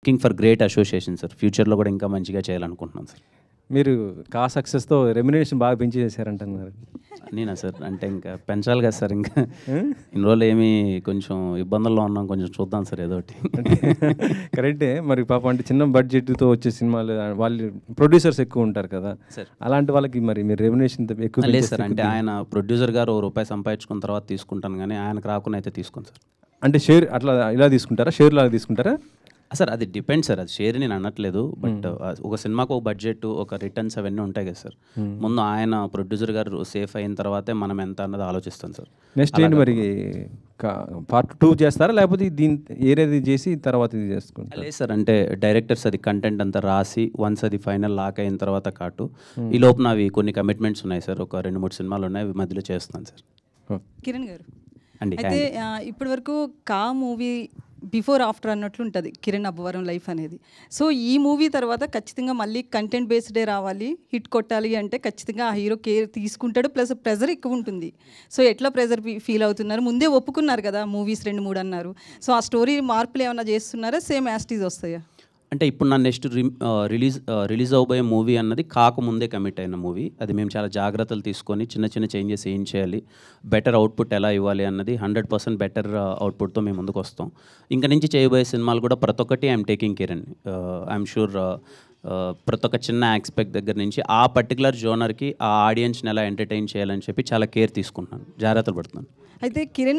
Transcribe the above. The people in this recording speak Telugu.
Looking for great association sir. ఫ్యూచర్లో కూడా ఇంకా మంచిగా చేయాలనుకుంటున్నాను సార్. మీరు సక్సెస్తో రెమ్యునరేషన్ బాగా పెంచి చేశారంటున్నారు. నేనా సార్? అంటే ఇంకా పెంచాలి కదా సార్. ఇంకా ఇన్ని రోజులు ఏమి కొంచెం ఇబ్బందుల్లో ఉన్నాం, కొంచెం చూద్దాం సార్ ఏదో ఒకటి. కరెక్టే. మరి పాపం అంటే చిన్న బడ్జెట్తో వచ్చే సినిమాలు వాళ్ళు ప్రొడ్యూసర్స్ ఎక్కువ ఉంటారు కదా సార్. అలాంటి వాళ్ళకి మరి మీరు రెమ్యునరేషన్ ఎక్కువ లేదు సార్. అంటే ఆయన ప్రొడ్యూసర్ గారు రూపాయి సంపాదించుకున్న తర్వాత తీసుకుంటాను, కానీ ఆయనకు రాకుండా అయితే తీసుకోను సార్. అంటే షేర్ అట్లా ఇలా తీసుకుంటారా? షేర్ లాగా తీసుకుంటారా? సార్ అది డిపెండ్ సార్. అది షేర్ నేను అనట్లేదు. బట్ ఒక సినిమాకు ఒక బడ్జెట్, ఒక రిటర్న్స్ అవన్నీ ఉంటాయి కదా సార్. ముందు ఆయన ప్రొడ్యూసర్ గారు సేఫ్ అయిన తర్వాతే మనం ఎంత అన్నది ఆలోచిస్తాం సార్. నెక్స్ట్ ఏంటి మరి? పార్ట్ 2 చేస్తారా లేకపోతే దీని ఏరేది చేసి తర్వాత ఇది చేసుకుంటారా? లేదు సార్. అంటే డైరెక్టర్స్ అది కంటెంట్ అంతా రాసి వన్స్ అది ఫైనల్ లాక్ అయిన తర్వాత కాటు ఈ లోపు అవి కొన్ని కమిట్మెంట్స్ ఉన్నాయి సార్. ఒక 2-3 సినిమాలు ఉన్నాయి, అవి మధ్యలో చేస్తున్నాను సార్. కిరణ్ గారు అండి అయితే ఇప్పటి వరకు కా మూవీ బిఫోర్ ఆఫ్టర్ అన్నట్లు ఉంటుంది కిరణ్ అబ్బవరం లైఫ్ అనేది. సో ఈ మూవీ తర్వాత ఖచ్చితంగా మళ్ళీ కంటెంట్ బేస్డే రావాలి, హిట్ కొట్టాలి అంటే ఖచ్చితంగా ఆ హీరో కేర్ తీసుకుంటాడు, ప్లస్ ప్రెజర్ ఎక్కువ ఉంటుంది. సో ఎట్లా ప్రెజర్ ఫీల్ అవుతున్నారు? ముందే ఒప్పుకున్నారు కదా మూవీస్ 2-3 అన్నారు. సో ఆ స్టోరీ మార్పులు ఏమైనా చేస్తున్నారా, సేమ్ యాస్టీజ్ వస్తాయా? అంటే ఇప్పుడు నా నెక్స్ట్ రిలీజ్ అవబోయే మూవీ అన్నది కాకముందే కమిట్ అయిన మూవీ. అది మేము చాలా జాగ్రత్తలు తీసుకొని చిన్న చిన్న చేంజెస్ ఏం చేయాలి, బెటర్ అవుట్పుట్ ఎలా ఇవ్వాలి అన్నది 100% బెటర్ అవుట్పుట్తో మేము ముందుకు వస్తాం. ఇంకా నుంచి చేయబోయే సినిమాలు కూడా ప్రతి ఒక్కటి ఐఎమ్ టేకింగ్ కేర్ అండి. ఐఎమ్ షూర్ ప్రతి ఒక్క చిన్న ఆస్పెక్ట్ దగ్గర నుంచి ఆ పర్టికులర్ జోనర్కి ఆ ఆడియన్స్ని ఎలా ఎంటర్టైన్ చేయాలని చెప్పి చాలా కేర్ తీసుకుంటున్నాను, జాగ్రత్తలు పడుతున్నాను. అయితే కిరణ్